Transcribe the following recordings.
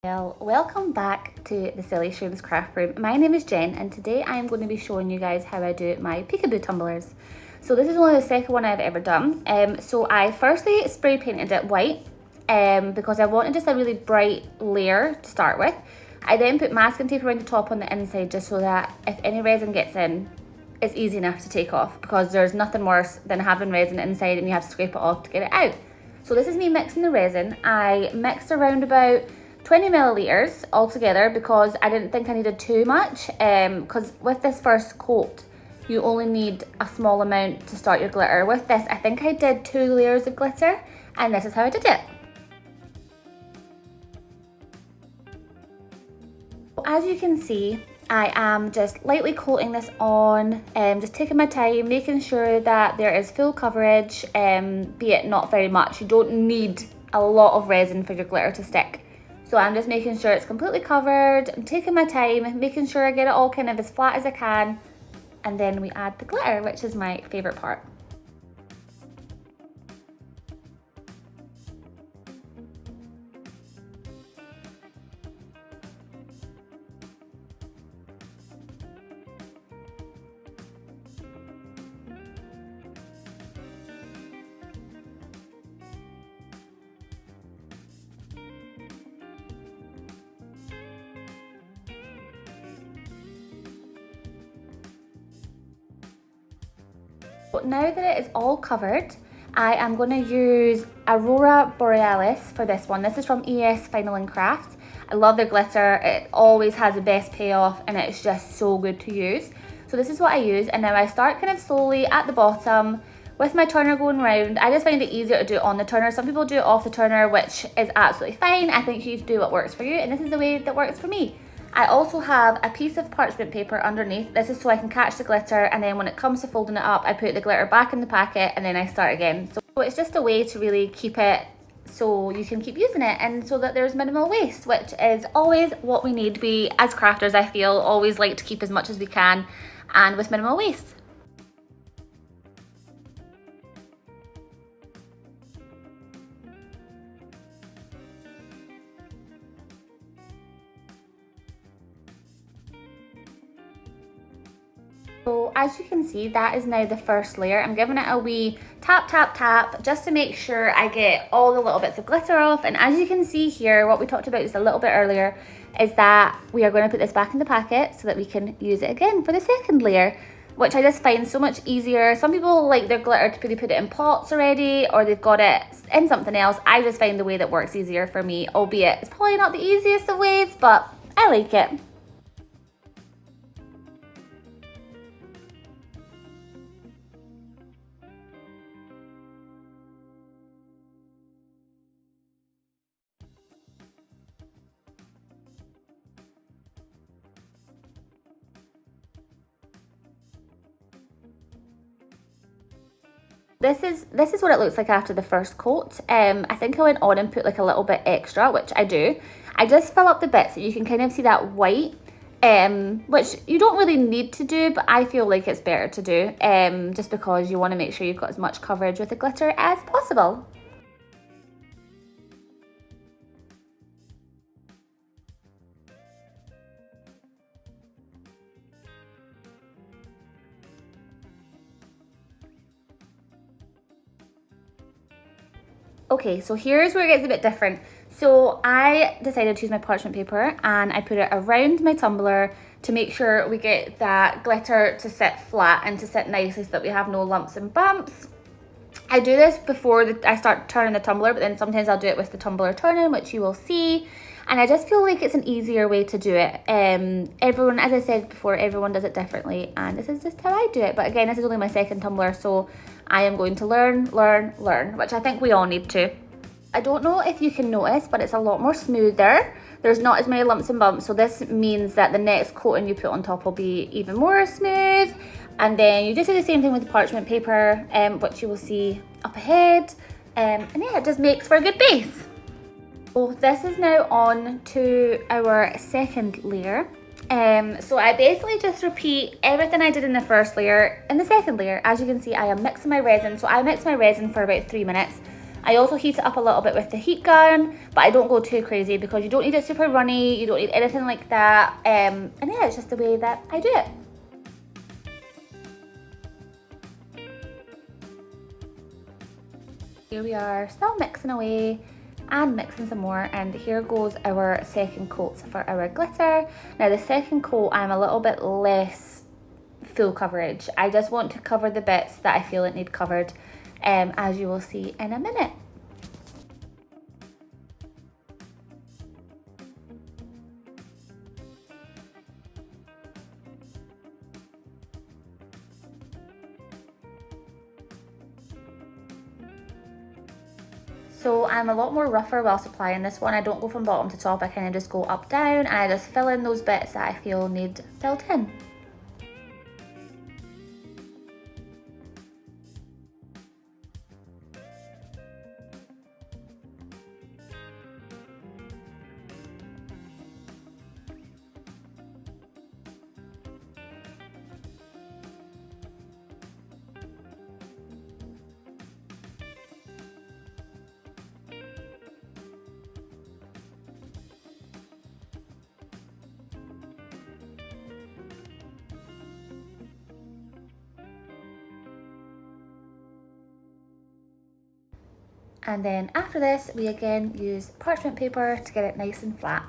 Well, welcome back to the Silly Shrooms craft room. My name is Jen and today I am going to be showing you guys how I do my Peekaboo tumblers. So this is only the second one I've ever done. So I firstly spray painted it white because I wanted just a really bright layer to start with. I then put masking tape around the top on the inside just so that if any resin gets in, it's easy enough to take off, because there's nothing worse than having resin inside and you have to scrape it off to get it out. So this is me mixing the resin. I mixed around about 20 milliliters altogether because I didn't think I needed too much, because with this first coat you only need a small amount to start your glitter. With this I think I did 2 layers of glitter and this is how I did it. As you can see, I am just lightly coating this on, just taking my time, making sure that there is full coverage, be it not very much. You don't need a lot of resin for your glitter to stick. So I'm just making sure it's completely covered. I'm taking my time, making sure I get it all kind of as flat as I can. And then we add the glitter, which is my favorite part. But now that it is all covered, I am going to use Aurora Borealis for this one. This is from ES Final & Craft. I love their glitter. It always has the best payoff and it's just so good to use. So this is what I use, and now I start kind of slowly at the bottom with my turner going round. I just find it easier to do it on the turner. Some people do it off the turner, which is absolutely fine. I think you should do what works for you, and this is the way that works for me. I also have a piece of parchment paper underneath. This is so I can catch the glitter, and then when it comes to folding it up, I put the glitter back in the packet and then I start again. So it's just a way to really keep it so you can keep using it and so that there's minimal waste, which is always what we need. We as crafters, I feel, always like to keep as much as we can and with minimal waste. So as you can see, that is now the first layer. I'm giving it a wee tap, tap, tap, just to make sure I get all the little bits of glitter off. And as you can see here, what we talked about just a little bit earlier is that we are going to put this back in the packet so that we can use it again for the second layer, which I just find so much easier. Some people like their glitter to put it in pots already, or they've got it in something else. I just find the way that works easier for me, albeit it's probably not the easiest of ways, but I like it. This is what it looks like after the first coat. I think I went on and put like a little bit extra, which I do. I just fill up the bits so you can kind of see that white, which you don't really need to do, but I feel like it's better to do, just because you want to make sure you've got as much coverage with the glitter as possible. Okay, so here's where it gets a bit different. So I decided to use my parchment paper and I put it around my tumbler to make sure we get that glitter to sit flat and to sit nicely so that we have no lumps and bumps. I do this before I start turning the tumbler, but then sometimes I'll do it with the tumbler turning, which you will see. And I just feel like it's an easier way to do it. Everyone, as I said before, everyone does it differently, and this is just how I do it. But again, this is only my second tumbler, so I am going to learn, which I think we all need to. I don't know if you can notice, but it's a lot more smoother. There's not as many lumps and bumps, so this means that the next coating you put on top will be even more smooth. And then you just do the same thing with the parchment paper, which you will see up ahead. And yeah, it just makes for a good base. So this is now on to our second layer. So I basically just repeat everything I did in the first layer in the second layer. As you can see, I am mixing my resin. So I mix my resin for about 3 minutes. I also heat it up a little bit with the heat gun, but I don't go too crazy because you don't need it super runny, you don't need anything like that. And yeah, it's just the way that I do it. Here we are, still mixing away and mixing some more, and here goes our second coat for our glitter. Now the second coat, I'm a little bit less full coverage. I just want to cover the bits that I feel it need covered, as you will see in a minute. So I'm a lot more rougher whilst applying this one. I don't go from bottom to top, I kind of just go up down and I just fill in those bits that I feel need filled in. And then after this, we again use parchment paper to get it nice and flat.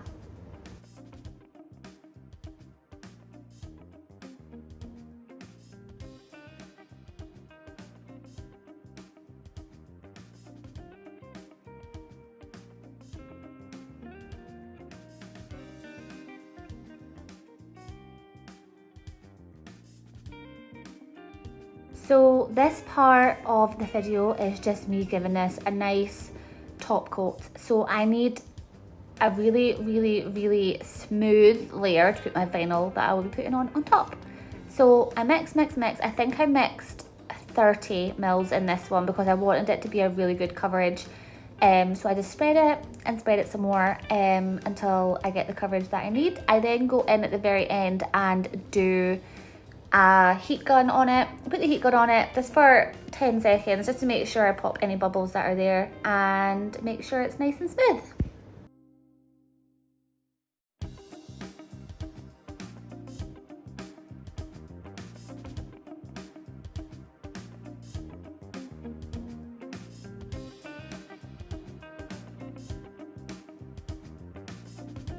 So this part of the video is just me giving this a nice top coat. So I need a really smooth layer to put my vinyl that I will be putting on top. So I mix. I think I mixed 30 mils in this one because I wanted it to be a really good coverage. So I just spread it and spread it some more until I get the coverage that I need. I then go in at the very end and do a heat gun on it. Put the heat gun on it just for 10 seconds just to make sure I pop any bubbles that are there and make sure it's nice and smooth.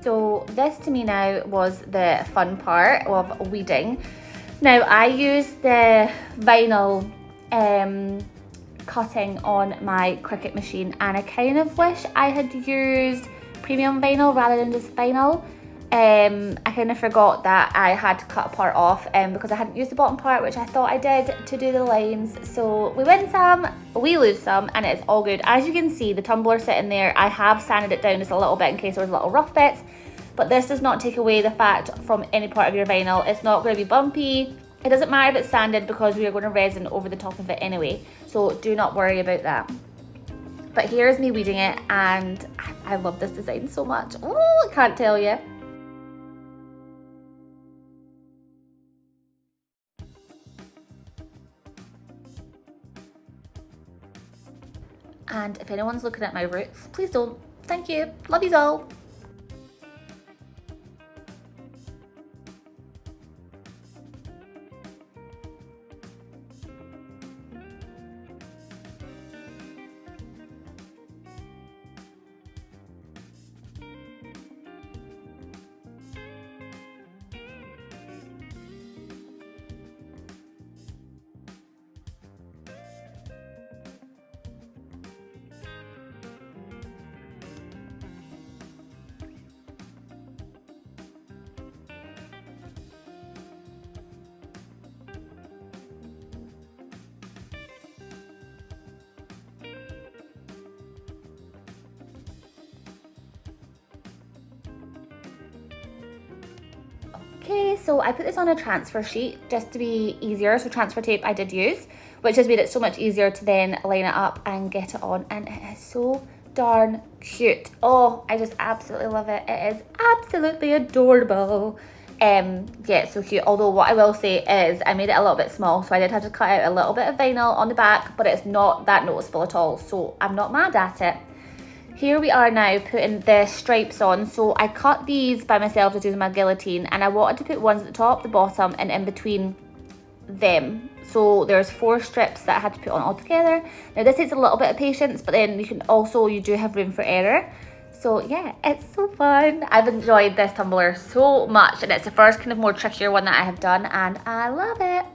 So this to me now was the fun part of weeding. Now I use the vinyl cutting on my Cricut machine, and I kind of wish I had used premium vinyl rather than just vinyl. I kind of forgot that I had to cut a part off because I hadn't used the bottom part, which I thought I did to do the lines. So we win some, we lose some, and it's all good. As you can see, the tumbler sitting there, I have sanded it down just a little bit in case there was little rough bits. But this does not take away the fact from any part of your vinyl. It's not going to be bumpy. It doesn't matter if it's sanded because we are going to resin over the top of it anyway. So do not worry about that. But here's me weeding it, and I love this design so much. Oh, I can't tell you. And if anyone's looking at my roots, please don't. Thank you. Love yous all. Okay, so I put this on a transfer sheet just to be easier. So transfer tape I did use, which has made it so much easier to then line it up and get it on. And it is so darn cute. Oh, I just absolutely love it. It is absolutely adorable. Yeah, so cute. Although what I will say is I made it a little bit small, so I did have to cut out a little bit of vinyl on the back, but it's not that noticeable at all, so I'm not mad at it. Here we are now putting the stripes on. So I cut these by myself just using my guillotine, and I wanted to put ones at the top, the bottom, and in between them. So there's 4 strips that I had to put on all together. Now this takes a little bit of patience, but then you do have room for error. So yeah, it's so fun. I've enjoyed this tumbler so much, and it's the first kind of more trickier one that I have done, and I love it.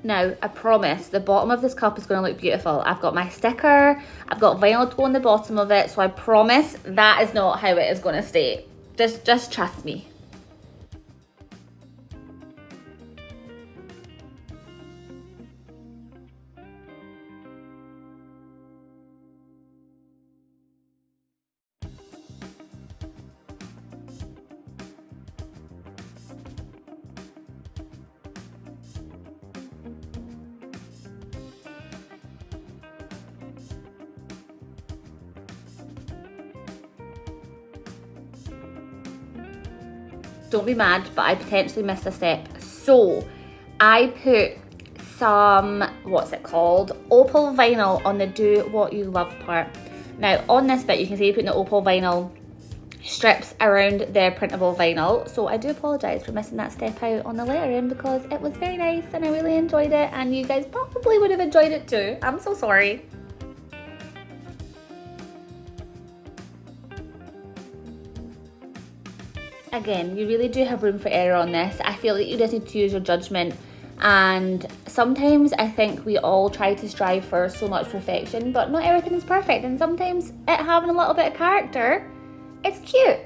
Now, I promise the bottom of this cup is going to look beautiful. I've got my sticker, I've got vinyl to go on the bottom of it, so I promise that is not how it is going to stay. Just trust me. Don't be mad, but I potentially missed a step. So I put some, what's it called, opal vinyl on the do what you love part. Now on this bit you can see putting the opal vinyl strips around the printable vinyl, so I do apologise for missing that step out on the lettering because it was very nice and I really enjoyed it, and you guys probably would have enjoyed it too. I'm so sorry. Again, you really do have room for error on this. I feel like you just need to use your judgment, and sometimes I think we all try to strive for so much perfection, but not everything is perfect, and sometimes it having a little bit of character, it's cute.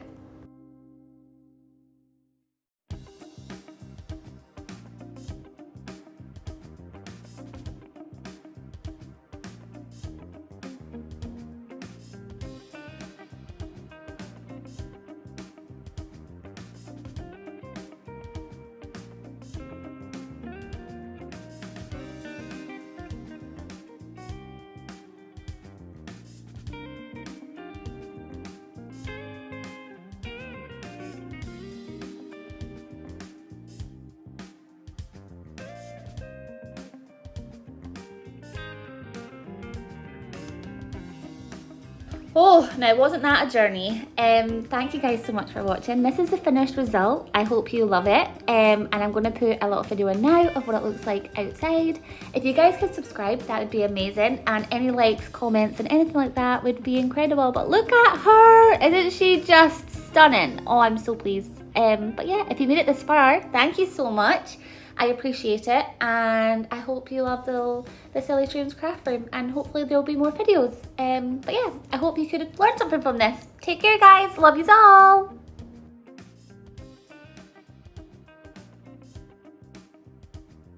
Oh, now wasn't that a journey? Thank you guys so much for watching. This is the finished result. I hope you love it. And I'm going to put a little video in now of what it looks like outside. If you guys could subscribe, that would be amazing. And any likes, comments, and anything like that would be incredible. But look at her! Isn't she just stunning? Oh, I'm so pleased. But yeah, if you made it this far, thank you so much. I appreciate it, and I hope you love the Silly Streams craft room, and hopefully there'll be more videos. But yeah, I hope you could learn something from this. Take care guys, love yous all.